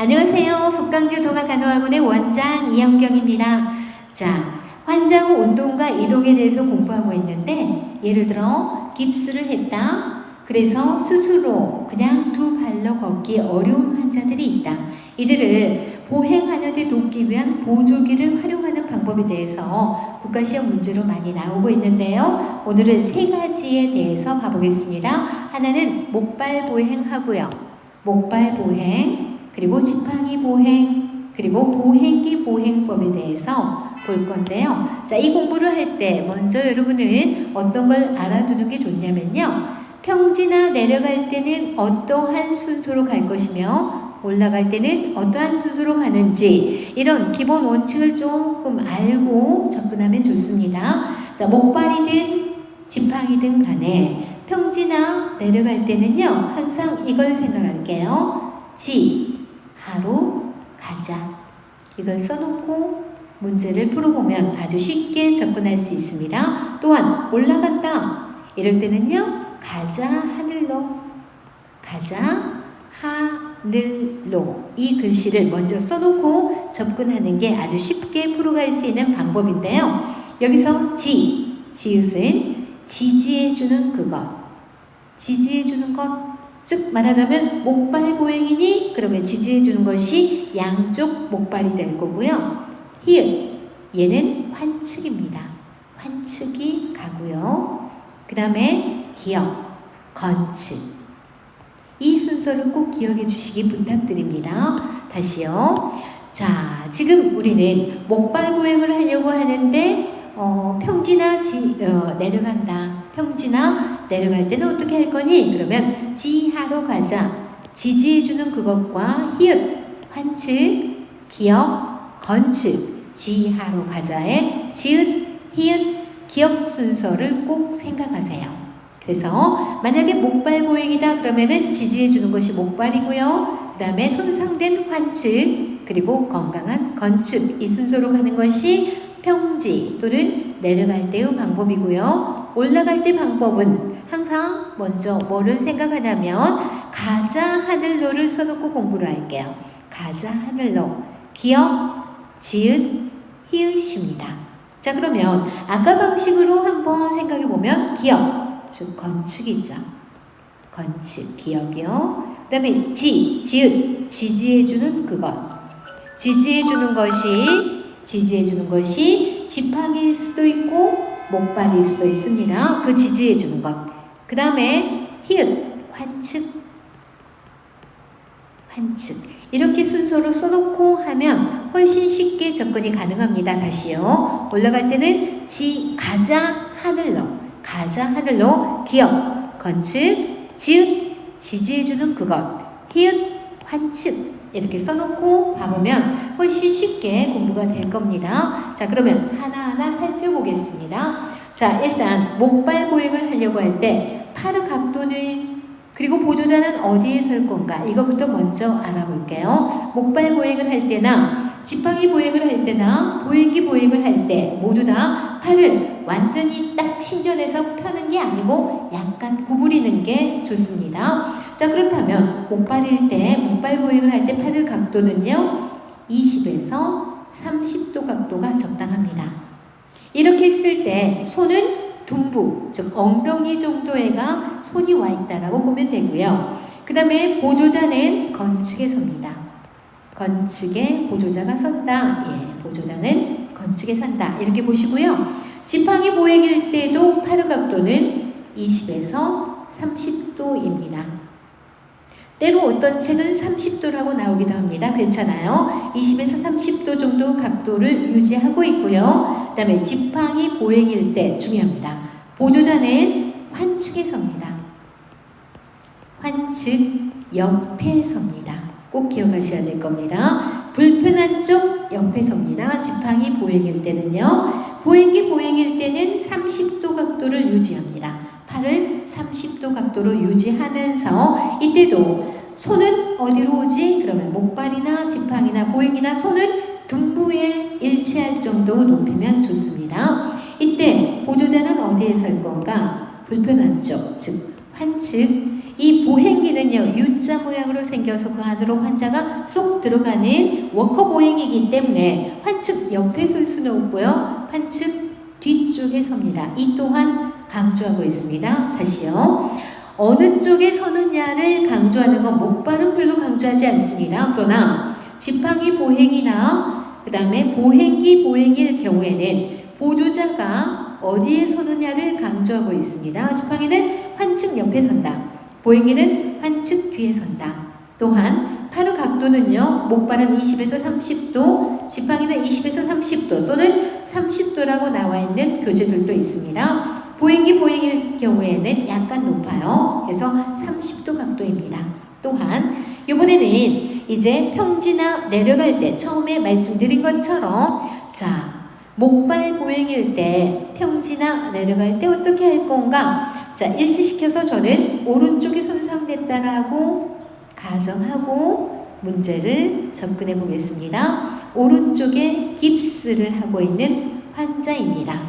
안녕하세요. 북강주 동아간호학원의 원장 이영경입니다. 자, 환자 후 운동과 이동에 대해서 공부하고 있는데 예를 들어 깁스를 했다. 그래서 스스로 그냥 두 발로 걷기 어려운 환자들이 있다. 이들을 보행하는 데 돕기 위한 보조기를 활용하는 방법에 대해서 국가시험 문제로 많이 나오고 있는데요. 오늘은 세 가지에 대해서 봐보겠습니다. 하나는 목발 보행하고요. 목발 보행, 그리고 지팡이 보행, 그리고 보행기 보행법에 대해서 볼 건데요. 자, 이 공부를 할 때 먼저 여러분은 어떤 걸 알아두는 게 좋냐면요. 평지나 내려갈 때는 어떠한 순서로 갈 것이며 올라갈 때는 어떠한 순서로 가는지 이런 기본 원칙을 조금 알고 접근하면 좋습니다. 자, 목발이든 지팡이든 간에 평지나 내려갈 때는요. 항상 이걸 생각할게요. 하로 가자. 이걸 써놓고 문제를 풀어보면 아주 쉽게 접근할 수 있습니다. 또한 올라간다. 이럴 때는요. 가자 하늘로. 가자 하늘로. 이 글씨를 먼저 써놓고 접근하는 게 아주 쉽게 풀어갈 수 있는 방법인데요. 여기서 지읒은 지지해주는 그것. 지지해주는 것. 즉 말하자면 목발 보행이니 그러면 지지해주는 것이 양쪽 목발이 될 거고요. 히읗, 얘는 환측입니다. 환측이 가고요. 그 다음에 기역, 건측. 이 순서를 꼭 기억해 주시기 부탁드립니다. 다시요. 자, 지금 우리는 목발 보행을 하려고 하는데 평지나 내려간다. 평지나 내려갈 때는 어떻게 할 거니? 그러면 지하로 가자. 지지해주는 그것과 히읗, 환측, 기역, 건측, 지하로 가자의 지읒, 히읗, 기역 순서를 꼭 생각하세요. 그래서 만약에 목발 보행이다 그러면은 지지해주는 것이 목발이고요. 그 다음에 손상된 환측, 그리고 건강한 건측, 이 순서로 가는 것이 평지 또는 내려갈 때의 방법이고요. 올라갈 때 방법은 항상 먼저 뭐를 생각하냐면 가자 하늘로를 써놓고 공부를 할게요. 가자 하늘로. 기역, 지읒, 히읗입니다. 자, 그러면 아까 방식으로 한번 생각해보면 기역, 즉 건축이죠. 건축, 기역이요. 그 다음에 지읒, 지지해주는 그것. 지지해주는 것이 지팡이일 수도 있고 목발일 수도 있습니다. 그 지지해주는 것. 그 다음에 히읗, 환측. 이렇게 순서로 써놓고 하면 훨씬 쉽게 접근이 가능합니다. 다시요. 올라갈 때는 가자 하늘로. 기역, 건축, 지읒, 지지해주는 그것. 히읗, 환측. 이렇게 써놓고 봐보면 훨씬 쉽게 공부가 될 겁니다. 자, 그러면 하나하나 살펴보겠습니다. 자, 일단 목발 보행을 하려고 할 때 팔의 각도는 그리고 보조자는 어디에 설 건가? 이것부터 먼저 알아볼게요. 목발 보행을 할 때나 지팡이 보행을 할 때나 보행기 보행을 할 때 모두 다 팔을 완전히 딱 신전해서 펴는 게 아니고 약간 구부리는 게 좋습니다. 자, 그렇다면 목발 보행을 할 때 팔의 각도는요. 20에서 30도 각도가 적당합니다. 이렇게 했을 때 손은 둔부, 즉 엉덩이 정도에가 손이 와 있다라고 보면 되고요. 그 다음에 보조자는 건축에 섭니다. 건축에 보조자가 섰다. 예, 보조자는 건축에 선다. 이렇게 보시고요. 지팡이 보행일 때도 팔의 각도는 20에서 30도입니다. 때로 어떤 책은 30도라고 나오기도 합니다. 괜찮아요. 20에서 30도 정도 각도를 유지하고 있고요. 그 다음에 지팡이 보행일 때 중요합니다. 보조자는 환측에 섭니다. 환측 옆에 섭니다. 꼭 기억하셔야 될 겁니다. 불편한 쪽 옆에 섭니다. 지팡이 보행일 때는요. 보행기 보행일 때는 30도 각도를 유지합니다. 팔을 30도 각도로 유지하면서 이때도 손은 어디로 오지? 그러면 목발이나 지팡이나 보행이나 손은 둔부에 일치할 정도 높이면 좋습니다. 이때 보조자는 어디에 설 건가? 불편한 쪽, 즉 환측. 이 보행기는요. U자 모양으로 생겨서 그 안으로 환자가 쏙 들어가는 워커 보행이기 때문에 환측 옆에 설 수는 없고요. 환측 뒤쪽에 섭니다. 이 또한 강조하고 있습니다. 다시요. 어느 쪽에 서느냐를 강조하는 건 목발은 별로 강조하지 않습니다. 그러나 지팡이 보행이나 그 다음에 보행기 보행일 경우에는 보조자가 어디에 서느냐를 강조하고 있습니다. 지팡이는 환측 옆에 선다. 보행기는 환측 뒤에 선다. 또한 팔의 각도는요. 목발은 20에서 30도, 지팡이는 20에서 30도 또는 30도라고 나와 있는 교재들도 있습니다. 보행기 보행일 경우에는 약간 높아요. 그래서 30도 각도입니다. 또한 이번에는 이제 평지나 내려갈 때 처음에 말씀드린 것처럼 자 목발 보행일 때 평지나 내려갈 때 어떻게 할 건가? 자, 일치시켜서 저는 오른쪽이 손상됐다라고 가정하고 문제를 접근해 보겠습니다. 오른쪽에 깁스를 하고 있는 환자입니다.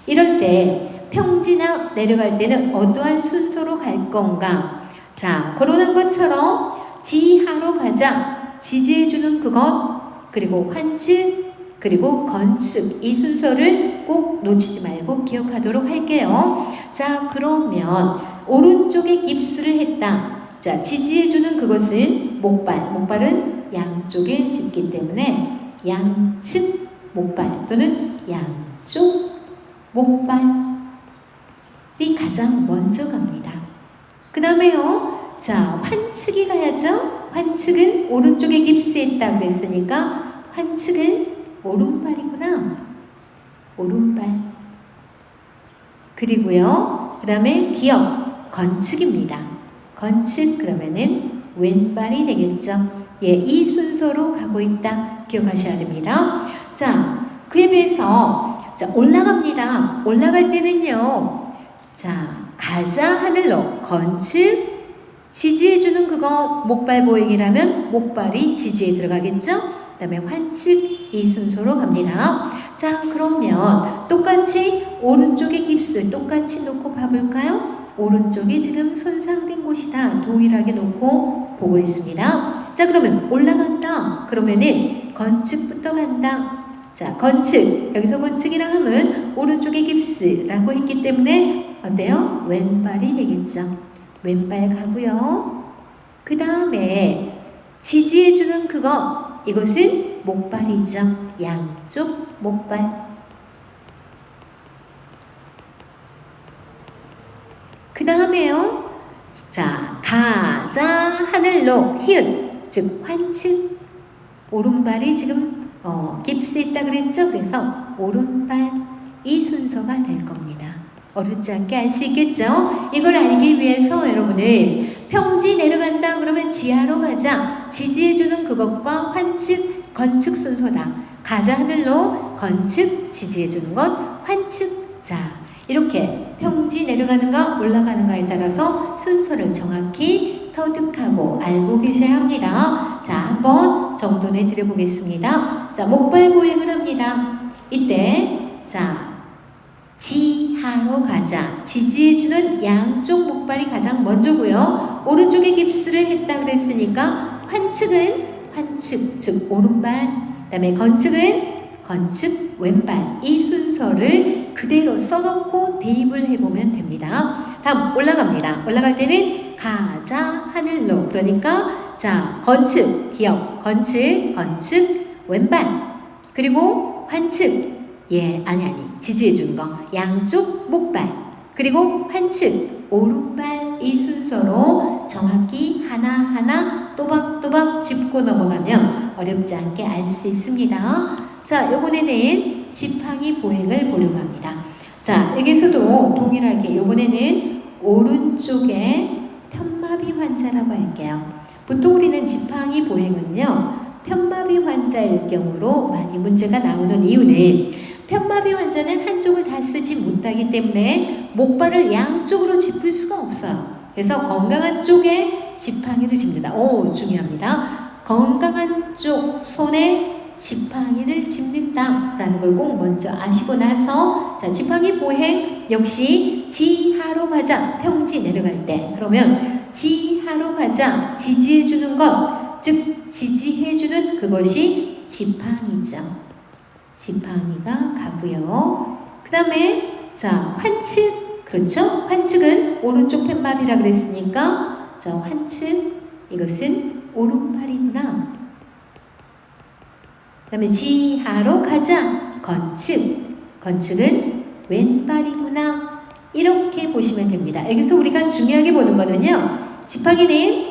이럴 때 평지나 내려갈 때는 어떠한 순서로 갈 건가? 자, 거론한 것처럼 지하로 가자. 지지해주는 그것, 그리고 환측, 그리고 건축 이 순서를 꼭 놓치지 말고 기억하도록 할게요. 자, 그러면 오른쪽에 깁스를 했다. 자, 지지해주는 그것은 목발. 목발은 양쪽에 짚기 때문에 양측 목발 또는 양쪽 목발이 가장 먼저 갑니다. 그 다음에요. 자, 환측이 가야죠. 환측은 오른쪽에 깁스했다 그랬으니까 환측은 오른발이구나. 오른발. 그리고요. 그 다음에 기억. 건축입니다. 건축 그러면은 왼발이 되겠죠. 예, 이 순서로 가고 있다. 기억하셔야 됩니다. 자, 그에 비해서 자, 올라갑니다. 올라갈 때는요. 자, 가자 하늘로 건축 지지해주는 그거 목발 보행이라면 목발이 지지에 들어가겠죠. 그 다음에 환측 이 순서로 갑니다. 자, 그러면 똑같이 오른쪽에 깁스 똑같이 놓고 봐볼까요? 오른쪽이 지금 손상된 곳이다. 동일하게 놓고 보고 있습니다. 자, 그러면 올라간다. 그러면은 건축부터 간다. 자, 건축. 여기서 건축이라 하면 오른쪽에 깁스라고 했기 때문에 어때요? 왼발이 되겠죠. 왼발 가고요. 그 다음에 지지해주는 그거 이것은 목발이죠. 양쪽 목발. 그 다음에요. 자, 가자 하늘로 히읗 즉 환측. 오른발이 지금 깁스했다 그랬죠. 그래서 오른발 이 순서가 될 겁니다. 어렵지 않게 알 수 있겠죠. 이걸 알기 위해서 여러분은 평지 내려간다 그러면 지하로 가자. 지지해주는 그것과 환측, 건축 순서다. 가자 하늘로 건축, 지지해주는 것, 환측. 자, 이렇게 평지 내려가는가 올라가는가에 따라서 순서를 정확히 터득하고 알고 계셔야 합니다. 자, 한번 정돈해 드려보겠습니다. 자, 목발 보행을 합니다. 이때 자 지하로 가자. 지지해주는 양쪽 목발이 가장 먼저고요. 오른쪽에 깁스를 했다 그랬으니까 환측은 환측 즉 오른발, 그 다음에 건축은 건축 왼발 이 순서를 그대로 써놓고 대입을 해보면 됩니다. 다음 올라갑니다. 올라갈 때는 가자 하늘로 그러니까 자 건축 기억 건축 왼발 그리고 환측 예 아니 지지해주는 거 양쪽 목발 그리고 환측 오른발 이 순서로 정확히 하나하나 또박또박 짚고 넘어가면 어렵지 않게 알 수 있습니다. 자, 이번에는 지팡이 보행을 보려고 합니다. 자, 여기서도 동일하게 이번에는 오른쪽에 편마비 환자라고 할게요. 보통 우리는 지팡이 보행은요 편마비 환자일 경우로 많이 문제가 나오는 이유는 편마비 환자는 한쪽을 다 쓰지 못하기 때문에 목발을 양쪽으로 짚을 수가 없어요. 그래서 건강한 쪽에 지팡이를 짚는다. 오, 중요합니다. 건강한 쪽 손에 지팡이를 짚는다라는 걸 꼭 먼저 아시고 나서 자 지팡이 보행 역시 지하로 가자. 평지 내려갈 때 그러면 지하 지하로 가자. 지지해 주는 것, 즉 지지해 주는 그것이 지팡이죠. 지팡이가 가고요. 그 다음에 자, 환측. 그렇죠? 환측은 오른쪽 팻말이라 그랬으니까 자, 환측. 이것은 오른발이구나. 그 다음에 지하로 가자. 건축. 건축은 왼발이구나. 이렇게 보시면 됩니다. 여기서 우리가 중요하게 보는 거는요. 지팡이는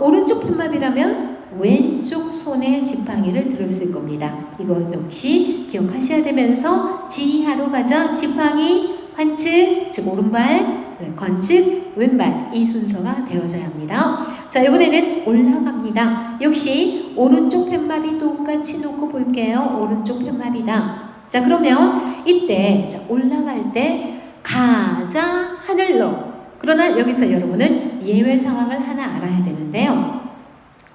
오른쪽 팻말이라면 왼쪽 손에 지팡이를 들었을 겁니다. 이거 역시 기억하셔야 되면서 지하로 가자. 지팡이, 환측, 즉 오른발, 건축, 왼발 이 순서가 되어져야 합니다. 자, 이번에는 올라갑니다. 역시 오른쪽 팻말이 똑같이 놓고 볼게요. 오른쪽 팻말이다. 자, 그러면 이때 자, 올라갈 때 가자 하늘로. 그러나 여기서 여러분은 예외 상황을 하나 알아야 되는데요.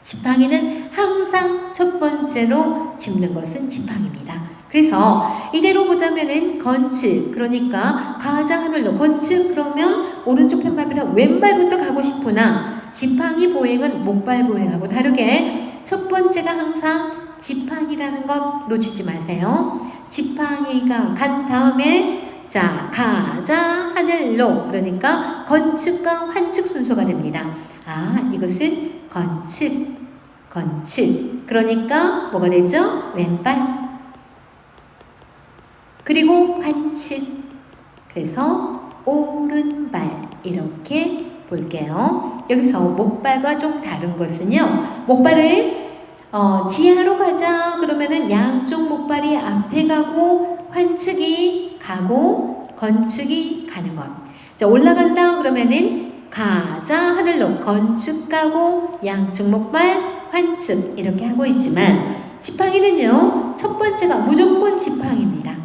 지팡이는 항상 첫 번째로 짚는 것은 지팡이입니다. 그래서 이대로 보자면은 건축, 그러니까 가자 하늘로. 건축 그러면 오른쪽 팻말이랑 왼발부터 가고 싶으나 지팡이 보행은 목발 보행하고 다르게 첫 번째가 항상 지팡이라는 것 놓치지 마세요. 지팡이가 간 다음에 자, 가자 하늘로. 그러니까 건축과 환축 순서가 됩니다. 아, 이것은 건축, 건축. 그러니까 뭐가 되죠? 왼발. 그리고 환축. 그래서 오른발. 이렇게 볼게요. 여기서 목발과 좀 다른 것은요. 목발을 지하로 가자 그러면은 양쪽 목발이 앞에 가고 환축이 가고 건축이 가는 것. 자, 올라간다 그러면은 가자 하늘로. 건축 가고 양쪽 목발 환축 이렇게 하고 있지만 지팡이는요. 첫 번째가 무조건 지팡이입니다.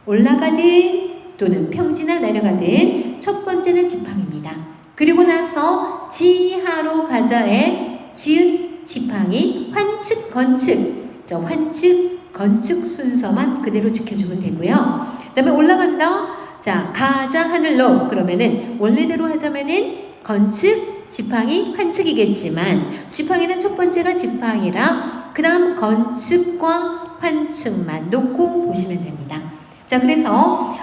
올라가든 또는 평지나 내려가든 첫 번째는 지팡이입니다. 그리고 나서 지하로 가자에 지읒 지팡이, 환축, 건축. 저 환축, 건축 순서만 그대로 지켜주면 되고요. 그 다음에 올라간다. 자, 가자 하늘로. 그러면은 원래대로 하자면은 건축, 지팡이, 환축이겠지만 지팡이는 첫 번째가 지팡이라 그 다음 건축과 환축만 놓고 보시면 됩니다. 자, 그래서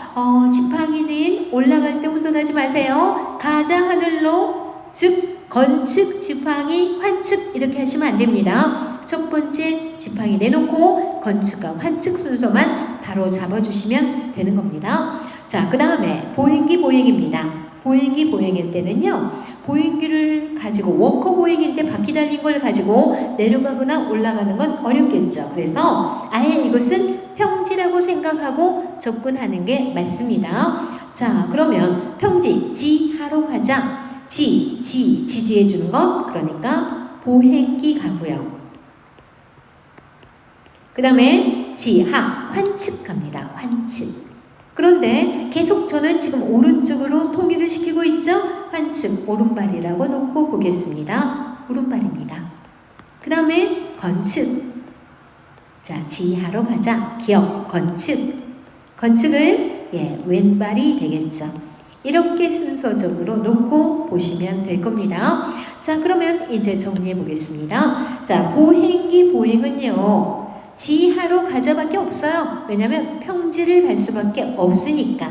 지팡이는 올라갈 때 혼돈하지 마세요. 가자 하늘로, 즉 건축, 지팡이, 환축 이렇게 하시면 안 됩니다. 첫 번째 지팡이 내놓고 건축과 환축 순서만 바로 잡아주시면 되는 겁니다. 자, 그 다음에 보행기 보행입니다. 보행기 보행일 때는요. 보행기를 가지고 워커 보행일 때 바퀴 달린 걸 가지고 내려가거나 올라가는 건 어렵겠죠. 그래서 아예 이것은 평지라고 생각하고 접근하는 게 맞습니다. 자, 그러면 평지, 지하로 가자. 지지해 주는 것, 그러니까 보행기 가고요. 그 다음에 지하, 환축 갑니다. 환축. 그런데 계속 저는 지금 오른쪽으로 통일을 시키고 있죠? 환축, 오른발이라고 놓고 보겠습니다. 오른발입니다. 그 다음에 건축. 자, 지하로 가자. 기억, 건축. 건축은 왼발이 되겠죠. 이렇게 순서적으로 놓고 보시면 될 겁니다. 자, 그러면 이제 정리해 보겠습니다. 자, 보행기 보행은요. 지하로 가자밖에 없어요. 왜냐하면 평지를 갈 수밖에 없으니까.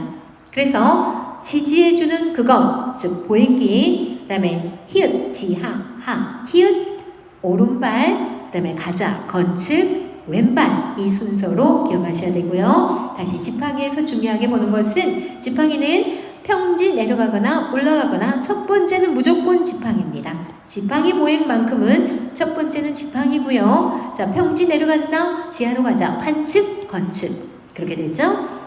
그래서 지지해주는 그것, 즉 보행기, 그 다음에 히읗, 지하, 하, 히읗, 오른발, 그 다음에 가자, 건축, 왼발 이 순서로 기억하셔야 되고요. 다시 지팡이에서 중요하게 보는 것은 지팡이는 평지 내려가거나 올라가거나 첫 번째는 무조건 지팡이입니다. 지팡이 보행만큼은 첫 번째는 지팡이고요. 자, 평지 내려간다, 지하로 가자, 환축, 건축 그렇게 되죠.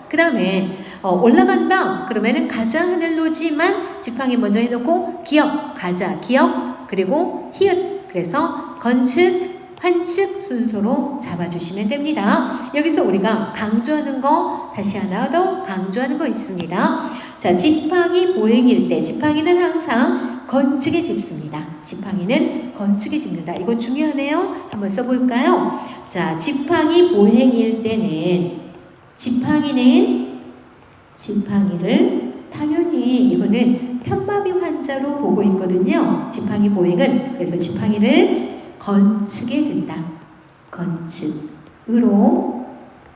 그 다음에 올라간다 그러면은 가자 하늘로지만 지팡이 먼저 해놓고 기억, 가자, 기억 그리고 히읗 그래서 건축, 환축 순서로 잡아주시면 됩니다. 여기서 우리가 강조하는 거 다시 하나 더 강조하는 거 있습니다. 자, 지팡이 보행일 때 지팡이는 항상 건축에 짚습니다. 지팡이는 건축에 짚는다. 이거 중요하네요. 한번 써볼까요? 자, 지팡이 보행일 때는 지팡이를 당연히 이거는 편마비 환자로 보고 있거든요. 지팡이 보행은. 그래서 지팡이를 건축에 든다. 건축으로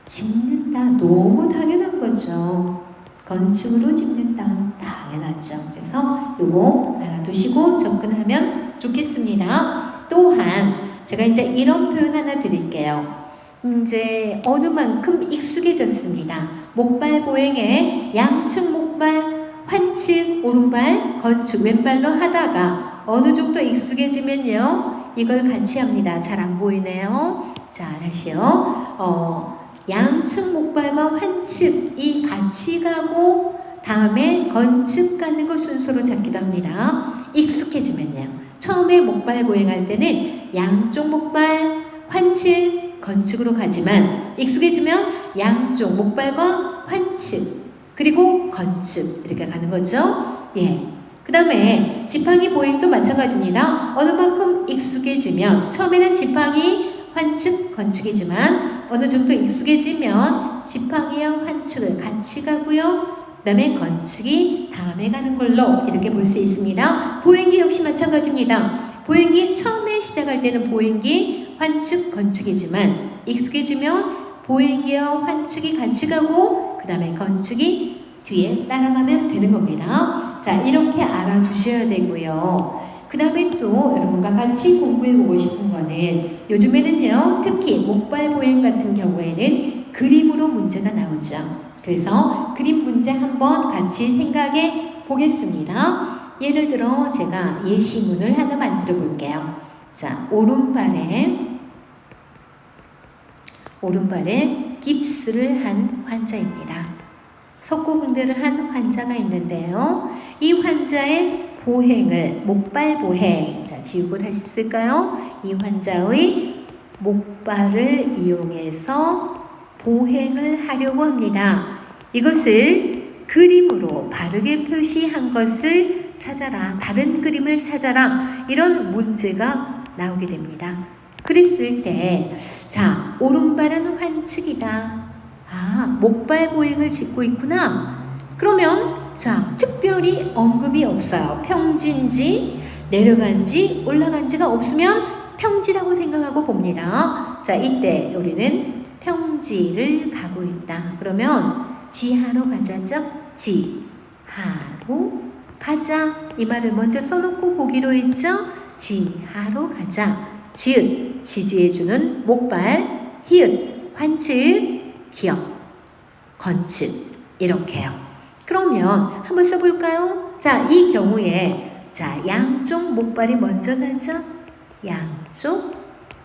짚는다. 너무 당연한 거죠. 건축으로 짚는다. 당연하죠. 그래서 요거 알아두시고 접근하면 좋겠습니다. 또한 제가 이제 이런 표현 하나 드릴게요. 이제 어느 만큼 익숙해졌습니다. 목발 보행에 양측 목발, 환측, 오른발, 건축, 왼발로 하다가 어느 정도 익숙해지면요. 이걸 같이 합니다. 잘 안 보이네요. 자, 다시요. 양측 목발과 환측이 같이 가고 다음에 건축 가는 거 순서로 잡기도 합니다. 익숙해지면요. 처음에 목발 보행할 때는 양쪽 목발, 환측, 건축으로 가지만 익숙해지면 양쪽 목발과 환측 그리고 건축 이렇게 가는 거죠. 예. 그 다음에 지팡이 보행도 마찬가지입니다. 어느 만큼 익숙해지면 처음에는 지팡이, 환측, 건축이지만 어느 정도 익숙해지면 지팡이와 환측을 같이 가고요. 그 다음에 건축이 다음에 가는 걸로 이렇게 볼 수 있습니다. 보행기 역시 마찬가지입니다. 보행기 처음에 시작할 때는 보행기, 환측, 건축이지만 익숙해지면 보행기와 환측이 같이 가고 그 다음에 건축이 뒤에 따라가면 되는 겁니다. 자, 이렇게 알아두셔야 되고요. 그 다음에 또 여러분과 같이 공부해보고 싶은 거는 요즘에는요, 특히 목발 보행 같은 경우에는 그림으로 문제가 나오죠. 그래서 그림 문제 한번 같이 생각해 보겠습니다. 예를 들어 제가 예시문을 하나 만들어 볼게요. 자, 오른발에 깁스를 한 환자입니다. 석고붕대를 한 환자가 있는데요. 이 환자의 보행을 목발 보행, 자, 지우고 다시 쓸까요? 이 환자의 목발을 이용해서 보행을 하려고 합니다. 이것을 그림으로 바르게 표시한 것을 찾아라. 다른 그림을 찾아라. 이런 문제가 나오게 됩니다. 그랬을 때, 자, 오른발은 환측이다. 아, 목발 보행을 짓고 있구나. 그러면 자, 특별히 언급이 없어요. 평지인지 내려간지 올라간지가 없으면 평지라고 생각하고 봅니다. 자, 이때 우리는 평지를 가고 있다. 그러면 지하로 가자죠. 지하로 가자. 이 말을 먼저 써놓고 보기로 했죠. 지하로 가자. 지읒, 지지해주는 목발, 히읗, 환측, 기역, 건축 이렇게요. 그러면 한번 써볼까요? 자, 이 경우에 자, 양쪽 목발이 먼저 가죠. 양쪽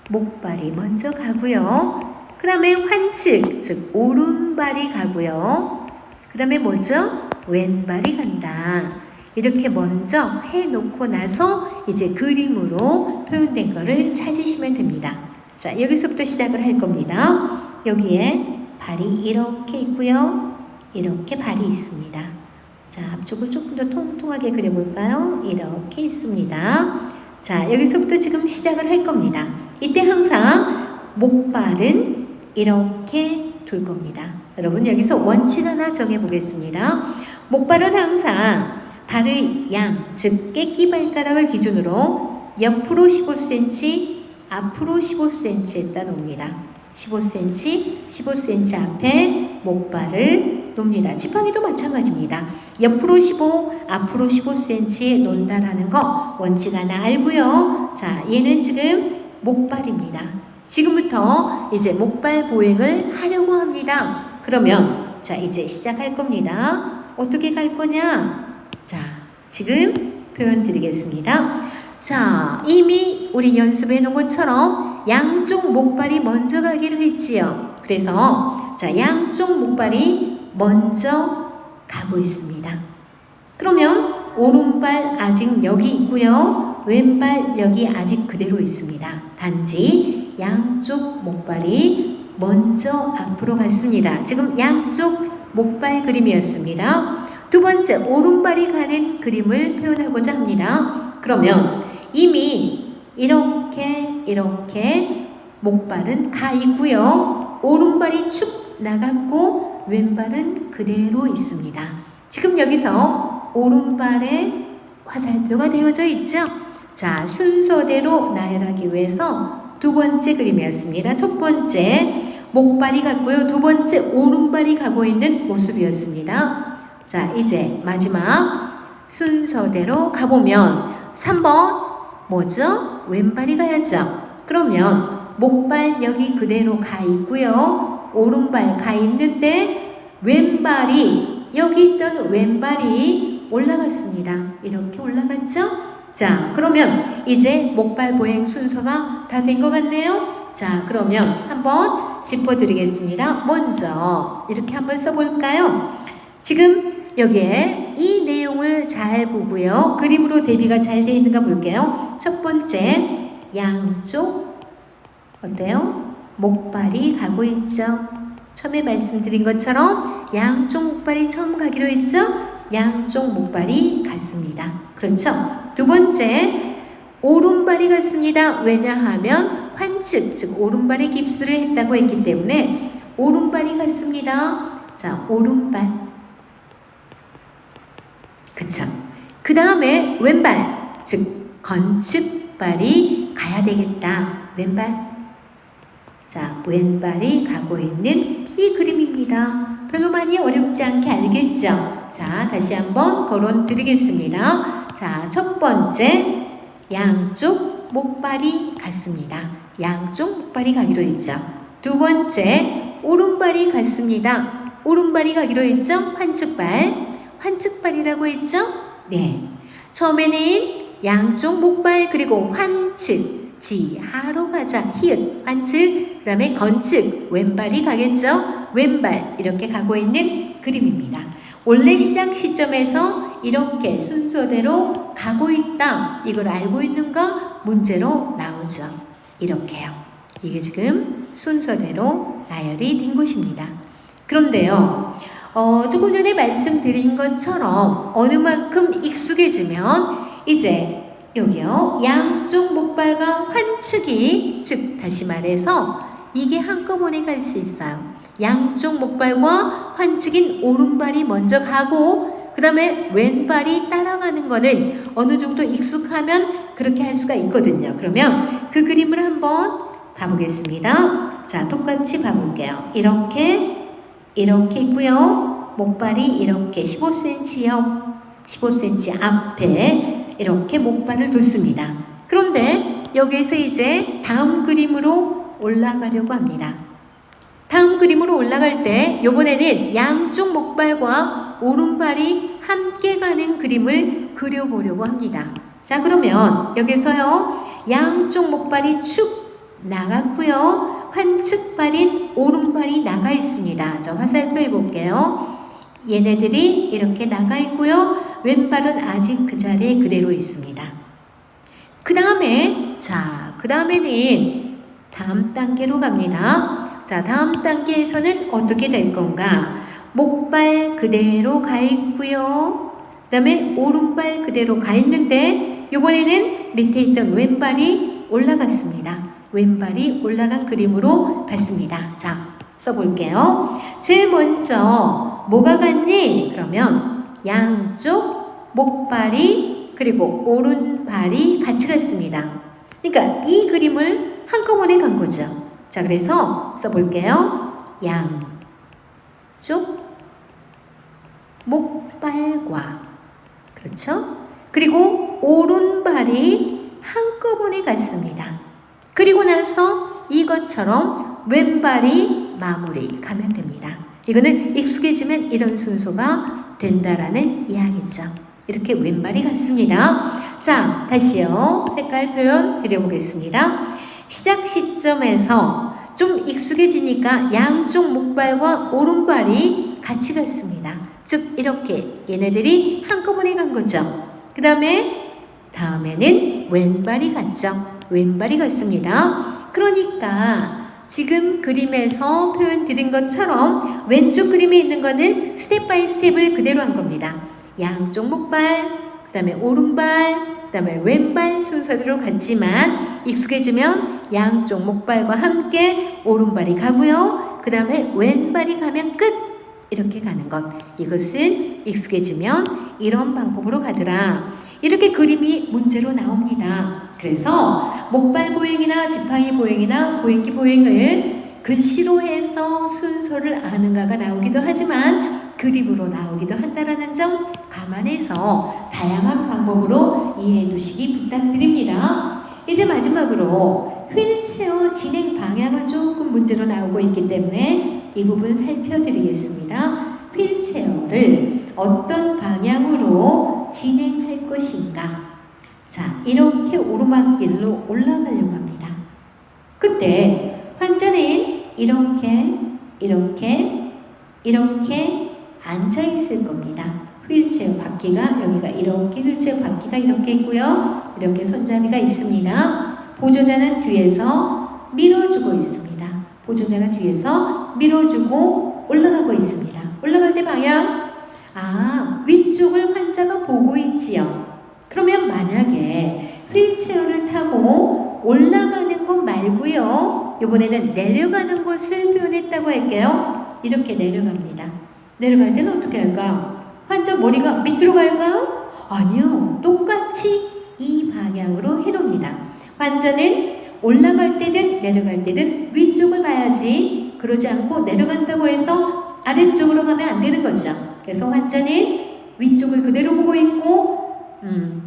목발이 먼저 가고요. 그 다음에 환측, 즉 오른발이 가고요. 그 다음에 뭐죠? 왼발이 간다. 이렇게 먼저 해놓고 나서 이제 그림으로 표현된 거를 찾으시면 됩니다. 자, 여기서부터 시작을 할 겁니다. 여기에 발이 이렇게 있고요. 이렇게 발이 있습니다. 자, 앞쪽을 조금 더 통통하게 그려볼까요? 이렇게 있습니다. 자, 여기서부터 지금 시작을 할 겁니다. 이때 항상 목발은 이렇게 둘 겁니다. 여러분, 여기서 원칙 하나 정해보겠습니다. 목발은 항상 발의 양, 즉 깨끼 발가락을 기준으로 옆으로 15cm, 앞으로 15cm에다 놓습니다. 15cm, 15cm 앞에 목발을 놓습니다. 지팡이도 마찬가지입니다. 옆으로 15, 앞으로 15cm 놓는다라는 거 원칙 하나 알고요. 자, 얘는 지금 목발입니다. 지금부터 이제 목발 보행을 하려고 합니다. 그러면 자, 이제 시작할 겁니다. 어떻게 갈 거냐? 자, 지금 표현 드리겠습니다. 자, 이미 우리 연습해 놓은 것처럼 양쪽 목발이 먼저 가기로 했지요. 그래서 자, 양쪽 목발이 먼저 가고 있습니다. 그러면 오른발 아직 여기 있고요. 왼발 여기 아직 그대로 있습니다. 단지 양쪽 목발이 먼저 앞으로 갔습니다. 지금 양쪽 목발 그림이었습니다. 두 번째, 오른발이 가는 그림을 표현하고자 합니다. 그러면 이미 이렇게 목발은 가 있고요. 오른발이 축 나갔고 왼발은 그대로 있습니다. 지금 여기서 오른발에 화살표가 되어져 있죠. 자, 순서대로 나열하기 위해서 두 번째 그림이었습니다. 첫 번째 목발이 갔고요. 두 번째 오른발이 가고 있는 모습이었습니다. 자, 이제 마지막 순서대로 가보면 3번 뭐죠? 왼발이 가야죠. 그러면 목발 여기 그대로 가 있고요. 오른발 가 있는데 왼발이 여기 있던 왼발이 올라갔습니다. 이렇게 올라갔죠? 자, 그러면 이제 목발 보행 순서가 다 된 것 같네요. 자, 그러면 한번 짚어드리겠습니다. 먼저 이렇게 한번 써볼까요? 지금 여기에 이 내용을 잘 보고요. 그림으로 대비가 잘 되어 있는가 볼게요. 첫 번째, 양쪽 어때요? 목발이 가고 있죠. 처음에 말씀드린 것처럼 양쪽 목발이 처음 가기로 했죠? 양쪽 목발이 갔습니다. 그렇죠? 두 번째, 오른발이 갔습니다. 왜냐하면 환측, 즉 오른발에 깁스를 했다고 했기 때문에 오른발이 갔습니다. 자, 오른발. 그쵸? 그 다음에 왼발, 즉 건축발이 가야 되겠다. 왼발. 자, 왼발이 가고 있는 이 그림입니다. 별로 많이 어렵지 않게 알겠죠? 자, 다시 한번 거론 드리겠습니다. 자, 첫 번째, 양쪽 목발이 같습니다. 양쪽 목발이 가기로 했죠. 두 번째, 오른발이 같습니다. 오른발이 가기로 했죠. 환측발. 환측발이라고 했죠. 네. 처음에는 양쪽 목발 그리고 환측, 지하로 가자. 히읗, 환측, 그 다음에 건측, 왼발이 가겠죠. 왼발 이렇게 가고 있는 그림입니다. 원래 시작 시점에서 이렇게 순서대로 가고 있다. 이걸 알고 있는가? 문제로 나오죠. 이렇게요. 이게 지금 순서대로 나열이 된 것입니다. 그런데요. 조금 전에 말씀드린 것처럼 어느 만큼 익숙해지면 이제 여기요. 양쪽 목발과 환측이 즉 다시 말해서 이게 한꺼번에 갈 수 있어요. 양쪽 목발과 환측인 오른발이 먼저 가고 그 다음에 왼발이 따라가는 거는 어느 정도 익숙하면 그렇게 할 수가 있거든요. 그러면 그 그림을 한번 봐보겠습니다. 자, 똑같이 봐볼게요. 이렇게 있고요. 목발이 이렇게 15cm요. 15cm 앞에 이렇게 목발을 뒀습니다. 그런데 여기에서 이제 다음 그림으로 올라가려고 합니다. 다음 그림으로 올라갈 때 이번에는 양쪽 목발과 오른발이 함께 가는 그림을 그려보려고 합니다. 자, 그러면 여기서요. 양쪽 목발이 축 나갔고요. 환측발인 오른발이 나가 있습니다. 자, 화살표 해볼게요. 얘네들이 이렇게 나가 있고요. 왼발은 아직 그 자리에 그대로 있습니다. 그 다음에 그 다음에는 다음 단계로 갑니다. 자, 다음 단계에서는 어떻게 될 건가? 목발 그대로 가 있고요. 그 다음에 오른발 그대로 가 있는데 이번에는 밑에 있던 왼발이 올라갔습니다. 왼발이 올라간 그림으로 봤습니다. 자, 써볼게요. 제일 먼저 뭐가 같니? 그러면 양쪽 목발이 그리고 오른발이 같이 갔습니다. 그러니까 이 그림을 한꺼번에 간 거죠. 자, 그래서 써볼게요. 양쪽 목발과 그렇죠? 그리고 오른발이 한꺼번에 갔습니다. 그리고 나서 이것처럼 왼발이 마무리 가면 됩니다. 이거는 익숙해지면 이런 순서가 된다라는 이야기죠. 이렇게 왼발이 갔습니다. 자, 다시요. 색깔 표현 드려보겠습니다. 시작 시점에서 좀 익숙해지니까 양쪽 목발과 오른발이 같이 갔습니다. 즉 이렇게 얘네들이 한꺼번에 간 거죠. 그 다음에는 왼발이 갔죠. 왼발이 갔습니다. 그러니까 지금 그림에서 표현 드린 것처럼 왼쪽 그림에 있는 거는 스텝 바이 스텝을 그대로 한 겁니다. 양쪽 목발, 그 다음에 오른발, 그 다음에 왼발 순서대로 갔지만 익숙해지면 양쪽 목발과 함께 오른발이 가고요. 그 다음에 왼발이 가면 끝! 이렇게 가는 것. 이것은 익숙해지면 이런 방법으로 가더라. 이렇게 그림이 문제로 나옵니다. 그래서 목발 보행이나 지팡이 보행이나 보행기 보행을 글씨로 해서 순서를 아는가가 나오기도 하지만 그림으로 나오기도 한다라는 점 감안해서 다양한 방법으로 이해해 두시기 부탁드립니다. 이제 마지막으로 휠체어 진행 방향은 조금 문제로 나오고 있기 때문에 이 부분 살펴드리겠습니다. 휠체어를 어떤 방향으로 진행할 것인가? 자, 이렇게 오르막길로 올라가려고 합니다. 그때 환자는 이렇게 앉아 있을 겁니다. 휠체어 바퀴가 여기가 이렇게 휠체어 바퀴가 이렇게 있고요. 이렇게 손잡이가 있습니다. 보조자는 뒤에서 밀어주고 있습니다. 보조자가 뒤에서 밀어주고 올라가고 있습니다. 올라갈 때 방향 위쪽을 환자가 보고 있지요. 그러면 만약에 휠체어를 타고 올라가는 것 말고요. 이번에는 내려가는 것을 표현했다고 할게요. 이렇게 내려갑니다. 내려갈 때는 어떻게 할까요? 환자 머리가 밑으로 갈까요? 아니요. 똑같이 이 방향으로 해놓습니다. 환자는 올라갈 때든 내려갈 때든 위쪽을 봐야지 그러지 않고 내려간다고 해서 아래쪽으로 가면 안 되는 거죠. 그래서 환자는 위쪽을 그대로 보고 있고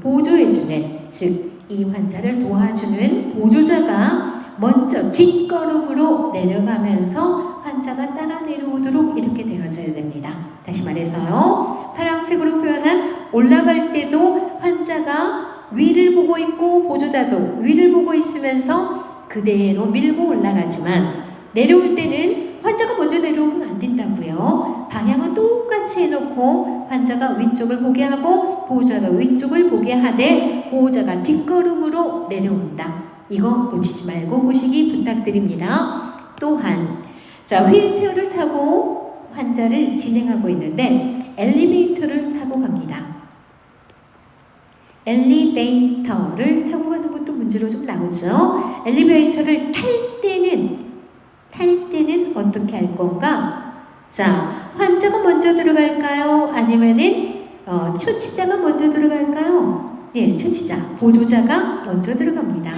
보조해주는, 즉 이 환자를 도와주는 보조자가 먼저 뒷걸음으로 내려가면서 환자가 따라 내려오도록 이렇게 되어져야 됩니다. 다시 말해서요. 파란색으로 표현한 올라갈 때도 환자가 위를 보고 있고 보조자도 위를 보고 있으면서 그대로 밀고 올라가지만 내려올 때는 환자가 먼저 내려오면 안 된다고요. 방향은 똑같이 해놓고 환자가 위쪽을 보게 하고 보호자가 위쪽을 보게 하되 보호자가 뒷걸음으로 내려온다. 이거 놓치지 말고 보시기 부탁드립니다. 또한 자, 휠체어를 타고 환자를 진행하고 있는데 엘리베이터를 타고 갑니다. 엘리베이터를 타고 가는 것도 문제로 좀 나오죠. 엘리베이터를 탈 때는 어떻게 할 건가? 자, 환자가 먼저 들어갈까요? 아니면은 처치자가 먼저 들어갈까요? 예, 처치자, 보조자가 먼저 들어갑니다.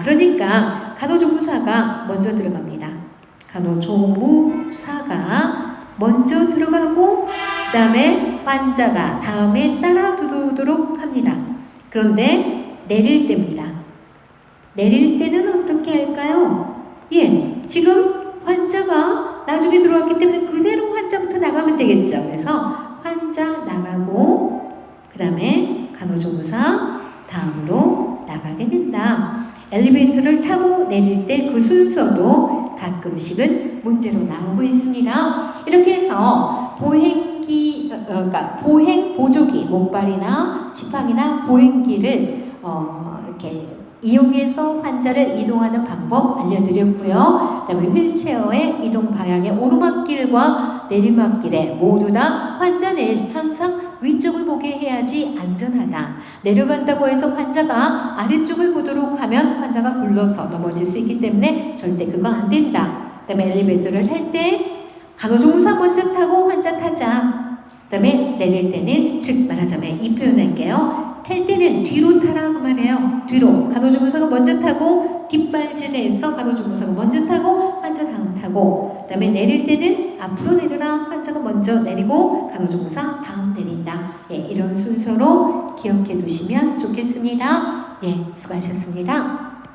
그러니까 간호조무사가 먼저 들어갑니다. 간호조무사가 먼저 들어가고 그 다음에 환자가 다음에 따라 들어오도록 합니다. 그런데 내릴 때입니다. 내릴 때는 어떻게 할까요? 예, 지금 환자가 나중에 들어왔기 때문에 그대로 환자부터 나가면 되겠죠. 그래서 환자 나가고 그 다음에 간호조무사 다음으로 나가게 된다. 엘리베이터를 타고 내릴 때 그 순서도 가끔씩은 문제로 나오고 있습니다. 이렇게 해서 그러니까 보행 보조기, 목발이나 지팡이나 보행기를 이렇게 이용해서 환자를 이동하는 방법 알려드렸고요. 그 다음에 휠체어의 이동 방향의 오르막길과 내리막길에 모두 다 환자는 항상 위쪽을 보게 해야지 안전하다. 내려간다고 해서 환자가 아래쪽을 보도록 하면 환자가 굴러서 넘어질 수 있기 때문에 절대 그거 안 된다. 그 다음에 엘리베이터를 탈 때 간호조무사 먼저 타고 환자 타자. 그 다음에 내릴 때는, 즉 말하자면 이 표현할게요. 탈 때는 뒤로 타라고 말해요. 뒤로. 간호조무사가 먼저 타고 뒷발질해서 간호조무사가 먼저 타고 환자 다음 타고, 그 다음에 내릴 때는 앞으로 내려라. 환자가 먼저 내리고 간호조무사 다음 내린다. 예, 이런 순서로 기억해 두시면 좋겠습니다. 예, 수고하셨습니다.